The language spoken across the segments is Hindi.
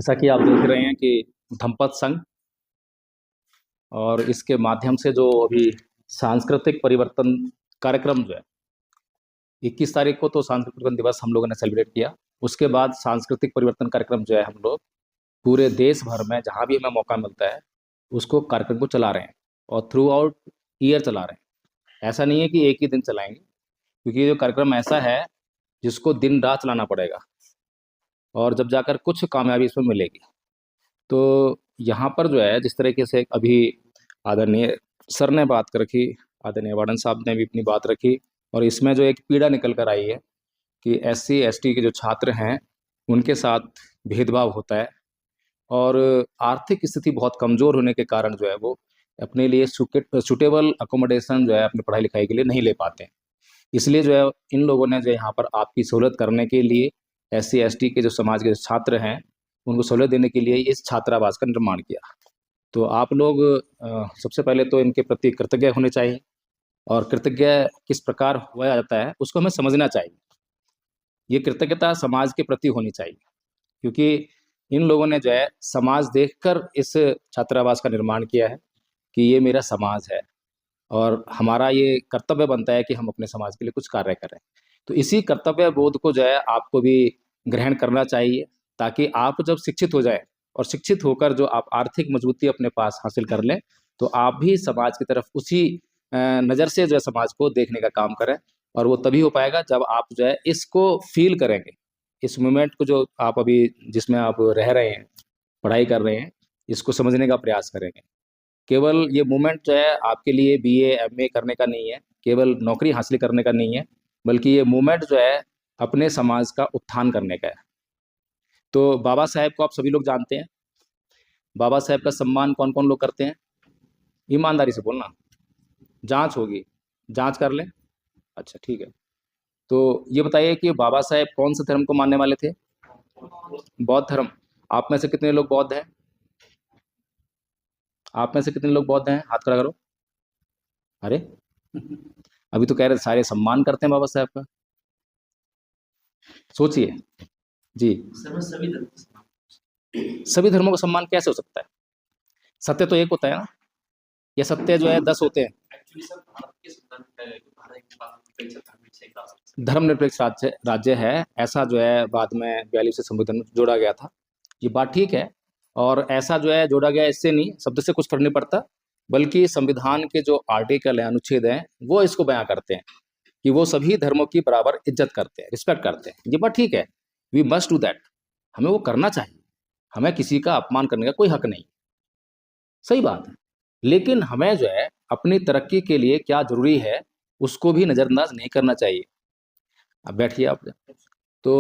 जैसा कि आप देख रहे हैं कि धम्पत संघ और इसके माध्यम से जो अभी सांस्कृतिक परिवर्तन कार्यक्रम जो है 21 तारीख को तो सांस्कृतिक परिवर्तन दिवस हम लोगों ने सेलिब्रेट किया। उसके बाद सांस्कृतिक परिवर्तन कार्यक्रम जो है हम लोग पूरे देश भर में जहाँ भी हमें मौका मिलता है उसको कार्यक्रम को चला रहे हैं और थ्रू आउट ईयर चला रहे हैं। ऐसा नहीं है कि एक ही दिन चलाएंगे, क्योंकि ये जो कार्यक्रम ऐसा है जिसको दिन रात चलाना पड़ेगा और जब जाकर कुछ कामयाबी इसमें मिलेगी। तो यहाँ पर जो है जिस तरीके से अभी आदरणीय सर ने बात कर रखी, आदरणीय वार्डन साहब ने भी अपनी बात रखी, और इसमें जो एक पीड़ा निकल कर आई है कि SC ST के जो छात्र हैं उनके साथ भेदभाव होता है और आर्थिक स्थिति बहुत कमज़ोर होने के कारण जो है वो अपने लिए सुटेबल अकोमोडेशन जो है अपनी पढ़ाई लिखाई के लिए नहीं ले पाते हैं। इसलिए जो है इन लोगों ने जो यहाँ पर आपकी सहूलत करने के लिए SC ST के जो समाज के छात्र हैं उनको सहूलत देने के लिए इस छात्रावास का निर्माण किया। तो आप लोग सबसे पहले तो इनके प्रति कृतज्ञ होने चाहिए, और कृतज्ञ किस प्रकार हुआ जाता है उसको हमें समझना चाहिए। ये कृतज्ञता समाज के प्रति होनी चाहिए, क्योंकि इन लोगों ने जो है समाज देखकर इस छात्रावास का निर्माण किया है कि ये मेरा समाज है और हमारा ये कर्तव्य बनता है कि हम अपने समाज के लिए कुछ कार्य करें। तो इसी कर्तव्य बोध को जो है आपको भी ग्रहण करना चाहिए, ताकि आप जब शिक्षित हो जाए और शिक्षित होकर जो आप आर्थिक मजबूती अपने पास हासिल कर लें तो आप भी समाज की तरफ उसी नज़र से जो है समाज को देखने का काम करें। और वो तभी हो पाएगा जब आप जो है इसको फील करेंगे, इस मोमेंट को जो आप अभी जिसमें आप रह रहे हैं, पढ़ाई कर रहे हैं, इसको समझने का प्रयास करेंगे। केवल ये मोमेंट जो है आपके लिए BA MA करने का नहीं है, केवल नौकरी हासिल करने का नहीं है, बल्कि ये मोमेंट जो है अपने समाज का उत्थान करने का है। तो बाबा साहेब को आप सभी लोग जानते हैं। बाबा साहेब का सम्मान कौन कौन लोग करते हैं? ईमानदारी से बोलना, जांच होगी, जांच कर लें। अच्छा ठीक है। तो ये बताइए कि बाबा साहेब कौन से धर्म को मानने वाले थे? बौद्ध धर्म। आप में से कितने लोग बौद्ध हैं? आप में से कितने लोग बौद्ध हैं? हाथ खड़ा करो। अरे अभी तो कह रहे सारे सम्मान करते हैं बाबा साहेब का। सोचिए जी, सभी धर्मों का सम्मान कैसे हो सकता है? सत्य तो एक होता है ना, या सत्य जो है 10 होते हैं? धर्मनिरपेक्ष राज्य है, ऐसा जो है बाद में 42 से संविधान में जोड़ा गया था। ये बात ठीक है, और ऐसा जो है जोड़ा गया इससे नहीं, शब्द से कुछ फर्क नहीं पड़ता, बल्कि संविधान के जो आर्टिकल हैं, अनुच्छेद हैं, वो इसको बयां करते हैं कि वो सभी धर्मों की बराबर इज्जत करते हैं, रिस्पेक्ट करते हैं। ये बात ठीक है, वी मस्ट डू दैट, हमें वो करना चाहिए। हमें किसी का अपमान करने का कोई हक नहीं, सही बात है। लेकिन हमें जो है अपनी तरक्की के लिए क्या जरूरी है उसको भी नज़रअंदाज नहीं करना चाहिए। अब बैठिए आप। तो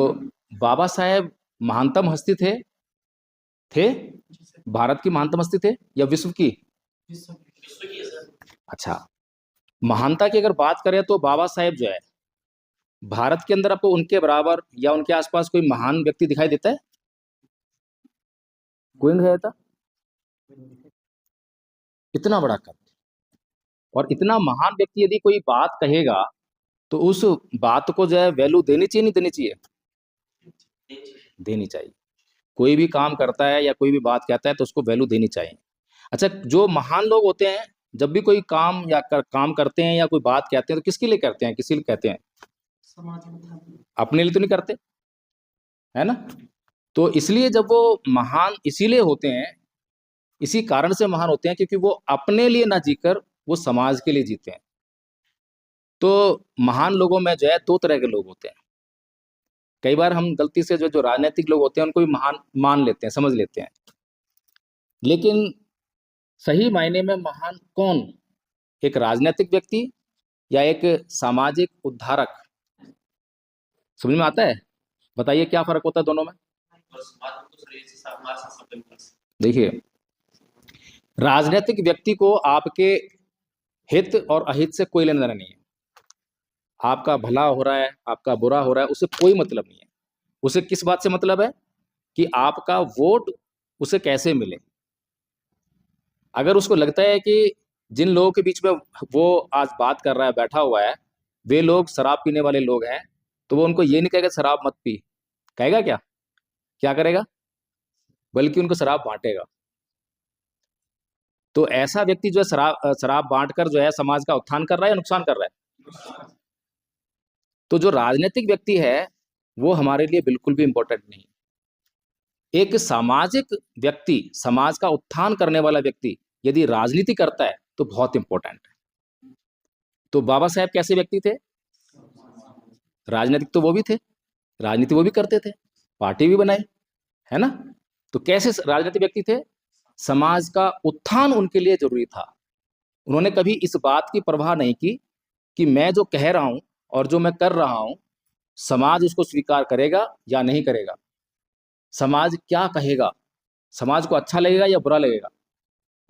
बाबा साहेब महानतम हस्ती थे भारत की महानतम हस्ती थे या विश्व की? अच्छा, महानता की अगर बात करें तो बाबा साहेब जो है भारत के अंदर आपको उनके बराबर या उनके आसपास कोई महान व्यक्ति दिखाई देता है? कोई नहीं दिखाई देता। इतना बड़ा कद और इतना महान व्यक्ति यदि कोई बात कहेगा तो उस बात को जो है वैल्यू देनी चाहिए नहीं देनी चाहिए? देनी चाहिए। कोई भी काम करता है या कोई भी बात कहता है तो उसको वैल्यू देनी चाहिए। अच्छा, जो महान लोग होते हैं जब भी कोई काम या काम करते हैं या कोई बात कहते हैं तो किसके लिए करते हैं, किसी लिए कहते हैं? अपने लिए तो नहीं करते, है ना? तो इसलिए जब वो महान इसीलिए होते हैं, इसी कारण से महान होते हैं क्योंकि वो अपने लिए ना जीकर वो समाज के लिए जीते हैं। तो महान लोगों में जो है 2 तरह के लोग होते हैं। कई बार हम गलती से जो राजनीतिक लोग होते हैं उनको भी महान मान लेते हैं, समझ लेते हैं, लेकिन सही मायने में महान कौन? एक राजनीतिक व्यक्ति या एक सामाजिक उद्धारक? समझ में आता है? बताइए क्या फर्क होता है दोनों में? देखिए, राजनीतिक व्यक्ति को आपके हित और अहित से कोई लेना देना नहीं है। आपका भला हो रहा है, आपका बुरा हो रहा है, उससे कोई मतलब नहीं है। उसे किस बात से मतलब है कि आपका वोट उसे कैसे मिले। अगर उसको लगता है कि जिन लोगों के बीच में वो आज बात कर रहा है, बैठा हुआ है, वे लोग शराब पीने वाले लोग हैं, तो वो उनको ये नहीं कहेगा शराब मत पी। कहेगा क्या? क्या करेगा? बल्कि उनको शराब बांटेगा। तो ऐसा व्यक्ति जो है शराब शराब बांटकर जो है समाज का उत्थान कर रहा है या नुकसान कर रहा है? तो जो राजनीतिक व्यक्ति है वो हमारे लिए बिल्कुल भी इंपॉर्टेंट नहीं। एक सामाजिक व्यक्ति, समाज का उत्थान करने वाला व्यक्ति यदि राजनीति करता है तो बहुत इंपॉर्टेंट है। तो बाबा साहेब कैसे व्यक्ति थे? राजनीतिक तो वो भी थे, राजनीति वो भी करते थे, पार्टी भी बनाई, है ना? तो कैसे राजनीतिक व्यक्ति थे? समाज का उत्थान उनके लिए जरूरी था। उन्होंने कभी इस बात की परवाह नहीं की कि मैं जो कह रहा हूं और जो मैं कर रहा हूं समाज उसको स्वीकार करेगा या नहीं करेगा, समाज क्या कहेगा, समाज को अच्छा लगेगा या बुरा लगेगा।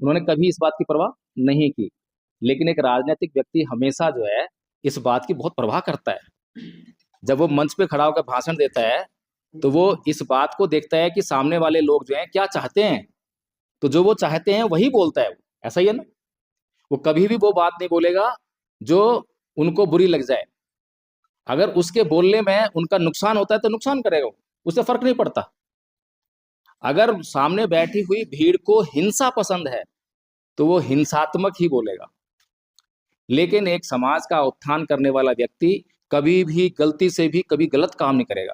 उन्होंने कभी इस बात की परवाह नहीं की। लेकिन एक राजनीतिक व्यक्ति हमेशा जो है इस बात की बहुत परवाह करता है। जब वो मंच पे खड़ा होकर भाषण देता है तो वो इस बात को देखता है कि सामने वाले लोग जो हैं क्या चाहते हैं, तो जो वो चाहते हैं वही बोलता है वो। ऐसा ही है ना? वो कभी भी वो बात नहीं बोलेगा जो उनको बुरी लग जाए। अगर उसके बोलने में उनका नुकसान होता है तो नुकसान करेगा वो, उससे फर्क नहीं पड़ता। अगर सामने बैठी हुई भीड़ को हिंसा पसंद है तो वो हिंसात्मक ही बोलेगा। लेकिन एक समाज का उत्थान करने वाला व्यक्ति कभी भी गलती से भी कभी गलत काम नहीं करेगा,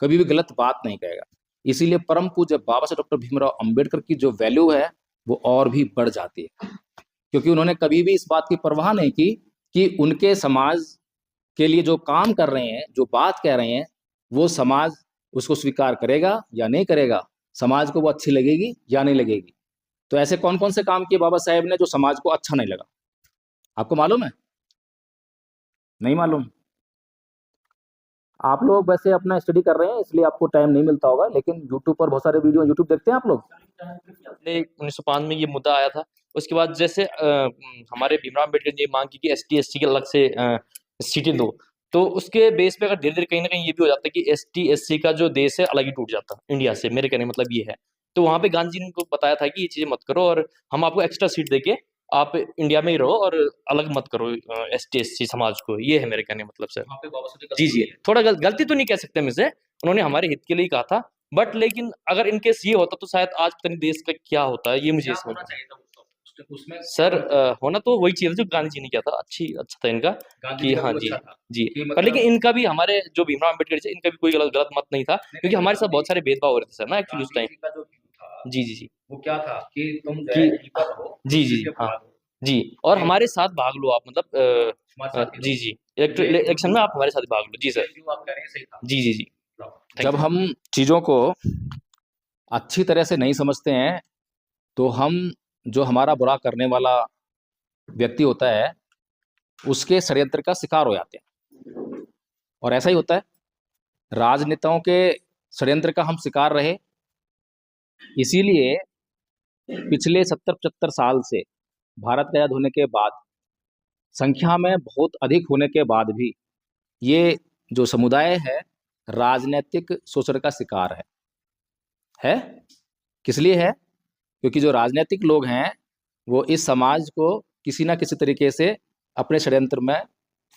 कभी भी गलत बात नहीं कहेगा। इसीलिए परम पूज्य बाबा साहब डॉक्टर भीमराव अंबेडकर की जो वैल्यू है वो और भी बढ़ जाती है, क्योंकि उन्होंने कभी भी इस बात की परवाह नहीं की कि उनके समाज के लिए जो काम कर रहे हैं, जो बात कह रहे हैं, वो समाज उसको स्वीकार करेगा या नहीं करेगा, समाज को वो अच्छी लगेगी या नहीं लगेगी। तो ऐसे कौन कौन से काम किए बाबा साहेब ने जो समाज को अच्छा नहीं लगा? आपको मालूम है? नहीं मालूम? आप लोग वैसे अपना स्टडी कर रहे हैं इसलिए आपको टाइम नहीं मिलता होगा, लेकिन यूट्यूब पर बहुत सारे वीडियो यूट्यूब देखते हैं आप लोग? 1905 में ये मुद्दा आया था। उसके बाद जैसे हमारे भीमराव अम्बेडकर ने मांग की कि एसटी एससी के अलग से सीटें दो, तो उसके बेस पे अगर धीरे धीरे कहीं ना कहीं ये भी हो जाता है कि एसटी एससी का जो देश है अलग ही टूट जाता है इंडिया से। मेरे कहने का मतलब ये है। तो वहां पे गांधी जी ने उनको बताया था कि ये चीजें मत करो और हम आपको एक्स्ट्रा सीट देके आप इंडिया में ही रहो और अलग मत करो एसटी एससी समाज को। ये है मेरे कहने का मतलब सर। वहाँ पे बाबा साहब जी की जी, गलती है। थोड़ा गलती तो नहीं कह सकते हम इसे, उन्होंने हमारे हित के लिए ही कहा था। बट लेकिन अगर इनकेस ये होता तो शायद आज पता नहीं देश का क्या होता है, ये मुझे क्या समझ होना चाहिए था उसमें सर होना तो वही चाहिए जो गांधी जी ने किया था। अच्छा था इनका गांधी कि जी का हाँ व्यू जी अच्छा था जी। कि पर लेकिन मतलब इनका भी हमारे जो भीमराव अम्बेडकर जी इनका भी कोई गलत गलत मत नहीं था, क्योंकि हमारे साथ बहुत सारे भेदभाव हो रहे थे सर ना एक्चुअली उस गांधी टाइम। जी का जो व्यू था जी जी जी। वो क्या था कि तुम जो कि है यहीं पर रहो, जी कुर्सी जी पे हाँ भागो, जी, और ये हमारे साथ भाग लो आप, मतलब हमारे साथ ही जी रहो। जी, ये जो इलेक्शन व्यू में आप था, हमारे साथ भाग लो। जी ये सर। व्यू आप कह रहे हैं सही था। जी जी जी। जब हम चीजों को अच्छी तरह से नहीं समझते हैं तो हम जो हमारा बुरा करने वाला व्यक्ति होता है उसके षड्यंत्र का शिकार हो जाते हैं। और ऐसा ही होता है, राजनेताओं के षड्यंत्र का हम शिकार रहे। इसीलिए पिछले 70-75 साल से भारत का आजाद होने के बाद, संख्या में बहुत अधिक होने के बाद भी ये जो समुदाय है राजनीतिक शोषण का शिकार है। किस लिए है? क्योंकि जो राजनीतिक लोग हैं वो इस समाज को किसी ना किसी तरीके से अपने षड्यंत्र में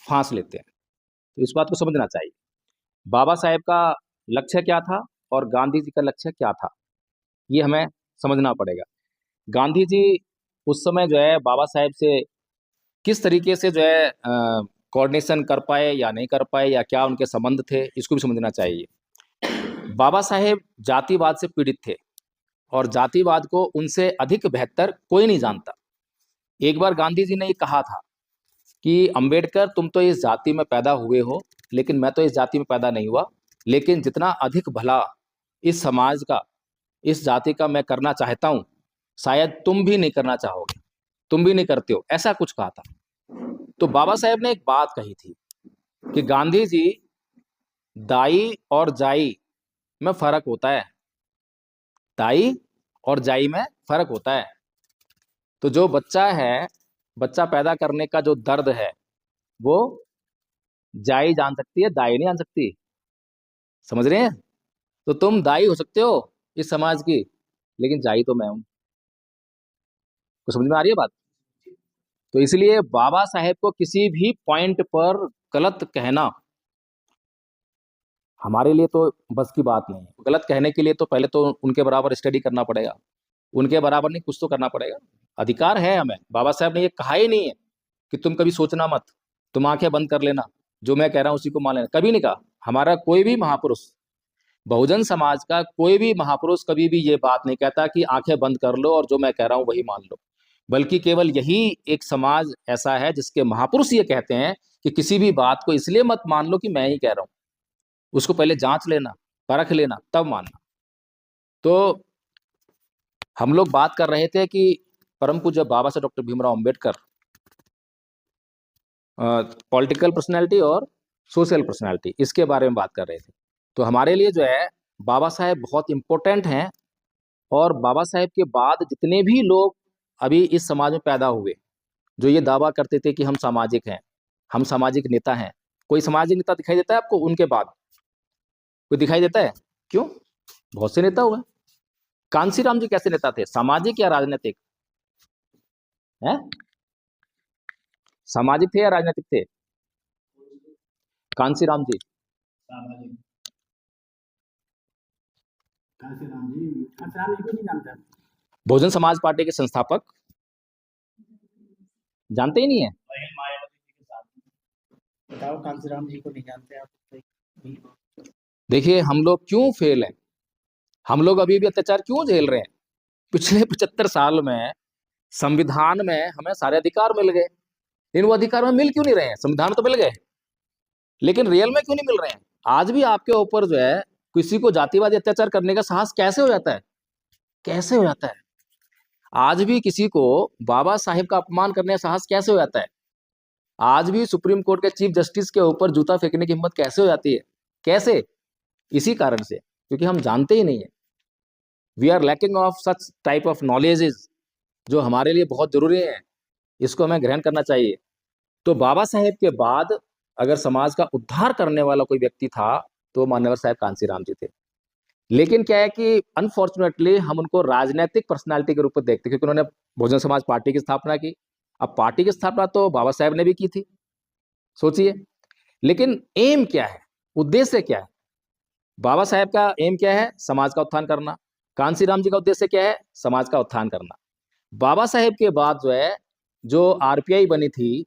फांस लेते हैं। तो इस बात को समझना चाहिए। बाबा साहेब का लक्ष्य क्या था और गांधी जी का लक्ष्य क्या था, ये हमें समझना पड़ेगा। गांधी जी उस समय जो है बाबा साहेब से किस तरीके से जो है कोऑर्डिनेशन कर पाए या नहीं कर पाए, या क्या उनके संबंध थे, इसको भी समझना चाहिए। बाबा साहेब जातिवाद से पीड़ित थे और जातिवाद को उनसे अधिक बेहतर कोई नहीं जानता। एक बार गांधी जी ने ये कहा था कि अंबेडकर तुम तो इस जाति में पैदा हुए हो, लेकिन मैं तो इस जाति में पैदा नहीं हुआ, लेकिन जितना अधिक भला इस समाज का, इस जाति का मैं करना चाहता हूं शायद तुम भी नहीं करना चाहोगे, तुम भी नहीं करते हो, ऐसा कुछ कहा था। तो बाबा साहेब ने एक बात कही थी कि गांधी जी, दाई और जाई में फर्क होता है, दाई और जाई में फर्क होता है। तो जो बच्चा है, बच्चा पैदा करने का जो दर्द है वो जाई जान सकती है, दाई नहीं जान सकती। समझ रहे हैं? तो तुम दाई हो सकते हो इस समाज की, लेकिन जाई तो मैं हूं। तो समझ में आ रही है बात? तो इसलिए बाबा साहेब को किसी भी पॉइंट पर गलत कहना हमारे लिए तो बस की बात नहीं है। गलत कहने के लिए तो पहले तो उनके बराबर स्टडी करना पड़ेगा, उनके बराबर नहीं, कुछ तो करना पड़ेगा। अधिकार है हमें, बाबा साहब ने ये कहा ही नहीं है कि तुम कभी सोचना मत, तुम आंखें बंद कर लेना, जो मैं कह रहा हूं उसी को मान लेना, कभी नहीं कहा। हमारा कोई भी महापुरुष, बहुजन समाज का कोई भी महापुरुष कभी भी ये बात नहीं कहता कि आंखें बंद कर लो और जो मैं कह रहा हूं वही मान लो, बल्कि केवल यही एक समाज ऐसा है जिसके महापुरुष ये कहते हैं कि किसी भी बात को इसलिए मत मान लो कि मैं ही कह रहा हूं, उसको पहले जांच लेना, परख लेना, तब मानना। तो हम लोग बात कर रहे थे कि परम पूज्य बाबा साहब doctor Bhimrao Ambedkar political personality और सोशल पर्सनैलिटी, इसके बारे में बात कर रहे थे। तो हमारे लिए जो है बाबा साहेब बहुत इम्पोर्टेंट हैं, और बाबा साहेब के बाद जितने भी लोग अभी इस समाज में पैदा हुए जो ये दावा करते थे कि हम सामाजिक हैं, हम सामाजिक नेता हैं, कोई सामाजिक नेता दिखाई देता है आपको उनके बाद? कोई दिखाई देता है? क्यों? बहुत से नेता हुए। कांसीराम जी कैसे नेता थे, सामाजिक या राजनीतिक? हैं? सामाजिक थे या राजनीतिक थे कांसीराम जी? कांसीराम जी को नहीं जानते आप? बहुजन समाज पार्टी के संस्थापक, जानते ही नहीं है? बताओ, कांसीराम जी को नहीं जानते आप? देखिए हम लोग क्यों फेल हैं, हम लोग अभी भी अत्याचार क्यों झेल रहे हैं? पिछले 75 साल में संविधान में हमें सारे अधिकार मिल गए, लेकिन वो अधिकार में मिल क्यों नहीं रहे हैं? संविधान तो मिल गए, लेकिन रियल में क्यों नहीं मिल रहे हैं? आज भी आपके ऊपर जो है किसी को जातिवादी अत्याचार करने का साहस कैसे हो जाता है? कैसे हो जाता है? आज भी किसी को बाबा साहेब का अपमान करने का साहस कैसे हो जाता है? आज भी सुप्रीम कोर्ट के चीफ जस्टिस के ऊपर जूता फेंकने की हिम्मत कैसे हो जाती है? कैसे? इसी कारण से, क्योंकि हम जानते ही नहीं है। We are lacking of such type of knowledges जो हमारे लिए बहुत जरूरी है, इसको हमें ग्रहण करना चाहिए। तो बाबा साहेब के बाद अगर समाज का उद्धार करने वाला कोई व्यक्ति था तो मान्यवर साहब कांसीराम जी थे। लेकिन क्या है कि अनफॉर्चुनेटली हम उनको राजनीतिक पर्सनालिटी के रूप में देखते, क्योंकि उन्होंने बहुजन समाज पार्टी की स्थापना की। अब पार्टी की स्थापना तो बाबा साहेब ने भी की थी, सोचिए, लेकिन एम क्या है, उद्देश्य क्या है? बाबा साहेब का एम क्या है? समाज का उत्थान करना। कांसीराम जी का उद्देश्य क्या है? समाज का उत्थान करना। बाबा साहेब के बाद जो है, जो आरपीआई बनी थी,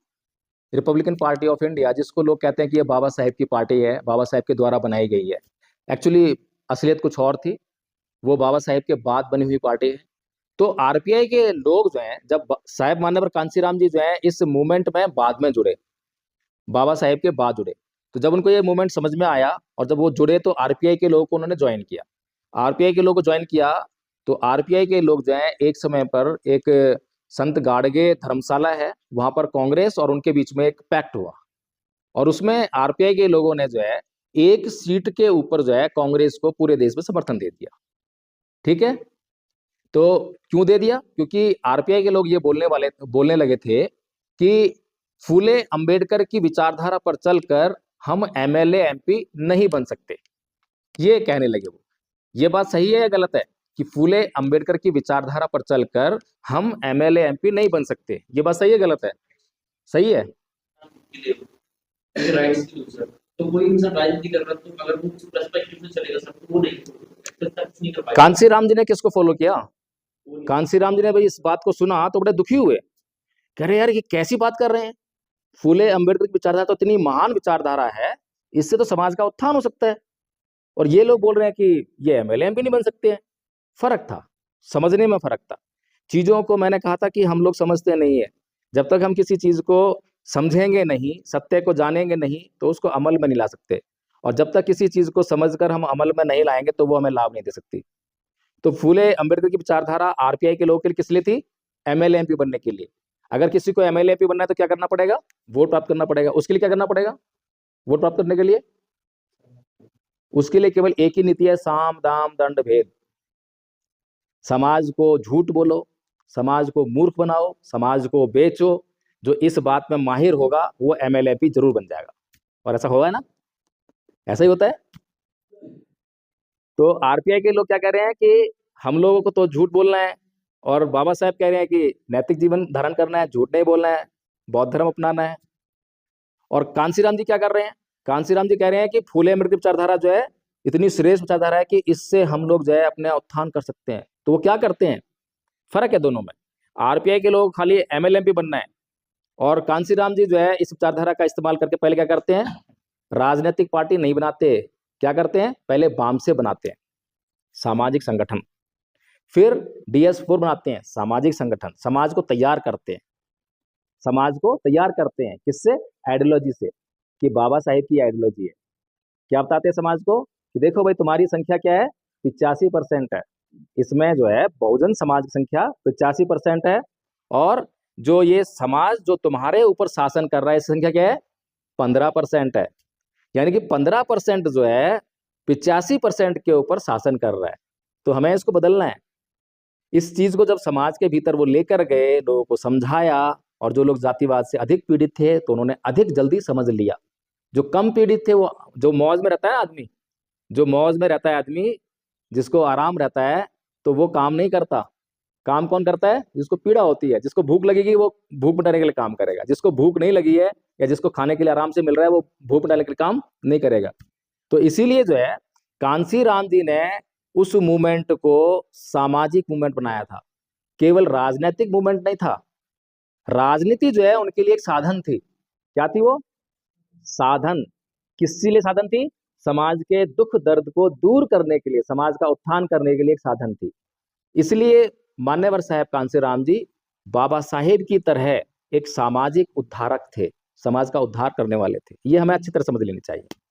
रिपब्लिकन पार्टी ऑफ इंडिया, जिसको लोग कहते हैं कि ये बाबा साहेब की पार्टी है, बाबा साहेब के द्वारा बनाई गई है, एक्चुअली असलियत कुछ और थी, वो बाबा साहेब के बाद बनी हुई पार्टी है। तो आरपीआई के लोग जो हैं, जब साहेब मान्यवर कांसीराम जी जो है इस मूवमेंट में बाद में जुड़े, बाबा साहेब के बाद जुड़े, तो जब उनको ये मूवमेंट समझ में आया और जब वो जुड़े तो आरपीआई के लोगों को उन्होंने ज्वाइन किया। आरपीआई के लोगों को ज्वाइन किया तो आरपीआई के लोग जो हैं एक समय पर एक संत गाड़गे धर्मशाला है, वहां पर कांग्रेस और उनके बीच में एक पैक्ट हुआ, और उसमें आरपीआई के लोगों ने जो है एक सीट के ऊपर जो है कांग्रेस को पूरे देश में समर्थन दे दिया। ठीक है, तो क्यों दे दिया? क्योंकि आरपीआई के लोग ये बोलने लगे थे कि फूले अंबेडकर की विचारधारा पर चलकर हम एमएलए एमपी नहीं बन सकते, ये कहने लगे वो। ये बात सही है या गलत है कि फूले अंबेडकर की विचारधारा पर चलकर हम एमएलए एमपी नहीं बन सकते? ये बात सही है गलत है? सही है। तो कोई इंसान राजनीति कर रहा है, तो अगर वो पर्सपेक्टिव से चलेगा सब, तो वो नहीं कर पाएगा। कांसीराम जी ने किसको फॉलो किया? कांसीराम जी ने भाई इस बात को सुना तो बड़े दुखी हुए, कह रहे यार ये कैसी बात कर रहे हैं, फूले अंबेडकर की विचारधारा तो इतनी महान विचारधारा है, इससे तो समाज का उत्थान हो सकता है, और ये लोग बोल रहे हैं कि ये एमएलए एमपी नहीं बन सकते हैं। फर्क था, समझने में फर्क था। चीजों को मैंने कहा था कि हम लोग समझते नहीं है, जब तक हम किसी चीज को समझेंगे नहीं, सत्य को जानेंगे नहीं, तो उसको अमल में नहीं ला सकते, और जब तक किसी चीज को समझकर हम अमल में नहीं लाएंगे तो वो हमें लाभ नहीं दे सकती। तो फूले अंबेडकर की विचारधारा आरपीआई के लोगों के लिए किस लिए थी? एमएलए एमपी बनने के लिए। अगर किसी को एमएलए एमपी बनना है तो क्या करना पड़ेगा? वोट प्राप्त करना पड़ेगा। उसके लिए क्या करना पड़ेगा? वोट प्राप्त करने के लिए उसके लिए केवल एक ही नीति है, साम दाम दंड भेद। समाज को झूठ बोलो, समाज को मूर्ख बनाओ, समाज को बेचो, जो इस बात में माहिर होगा वो एमएलए एमपी जरूर बन जाएगा। और ऐसा होगा ना, ऐसा ही होता है। तो आरपीआई के लोग क्या कह रहे हैं कि हम लोगों को तो झूठ बोलना है, और बाबा साहब कह रहे हैं कि नैतिक जीवन धारण करना है, झूठ नहीं बोलना है, बौद्ध धर्म अपनाना है। और कांसीराम जी क्या कर रहे हैं? कांसीराम जी कह रहे हैं कि फूले अमृत की विचारधारा जो है इतनी श्रेष्ठ विचारधारा है कि इससे हम लोग जो है अपने उत्थान कर सकते हैं। तो वो क्या करते हैं, फर्क है दोनों में। आरपीआई के लोग खाली एमएलएमपी बनना है, और कांसीराम जी जो है इस विचारधारा का इस्तेमाल करके पहले क्या करते हैं, राजनीतिक पार्टी नहीं बनाते, क्या करते हैं, पहले वाम से बनाते हैं सामाजिक संगठन, फिर DS4 बनाते हैं सामाजिक संगठन, समाज को तैयार करते हैं, समाज को तैयार करते हैं किससे, आइडियोलॉजी से, कि बाबा साहेब की आइडियोलॉजी है। क्या बताते हैं समाज को कि देखो भाई तुम्हारी संख्या क्या है, 85% है, इसमें जो है बहुजन समाज की संख्या 85% है, और जो ये समाज जो तुम्हारे ऊपर शासन कर रहा है इसकी संख्या क्या है, 15% है। यानी कि 15% जो है 85% के ऊपर शासन कर रहा है। तो हमें इसको बदलना है। इस चीज को जब समाज के भीतर वो लेकर गए, लोगों को समझाया, और जो लोग जातिवाद से अधिक पीड़ित थे तो उन्होंने अधिक जल्दी समझ लिया। जो कम पीड़ित थे, वो जो मौज में रहता है आदमी, जो मौज में रहता है आदमी, जिसको आराम रहता है, तो वो काम नहीं करता। काम कौन करता है, जिसको पीड़ा होती है, जिसको भूख लगेगी वो भूख मिटाने के लिए काम करेगा, जिसको भूख नहीं लगी है या जिसको खाने के लिए आराम से मिल रहा है वो भूख मिटाने के लिए काम नहीं करेगा। तो इसीलिए जो है कांसीराम जी ने उस मूवमेंट को सामाजिक मूवमेंट बनाया था, केवल राजनीतिक मूवमेंट नहीं था। राजनीति जो है उनके लिए एक साधन थी। क्या थी वो, साधन। किसके लिए साधन थी, समाज के दुख दर्द को दूर करने के लिए, समाज का उत्थान करने के लिए एक साधन थी। इसलिए मान्यवर साहब कांसीराम जी बाबा साहेब की तरह एक सामाजिक उद्धारक थे, समाज का उद्धार करने वाले थे। ये हमें अच्छी तरह समझ लेनी चाहिए।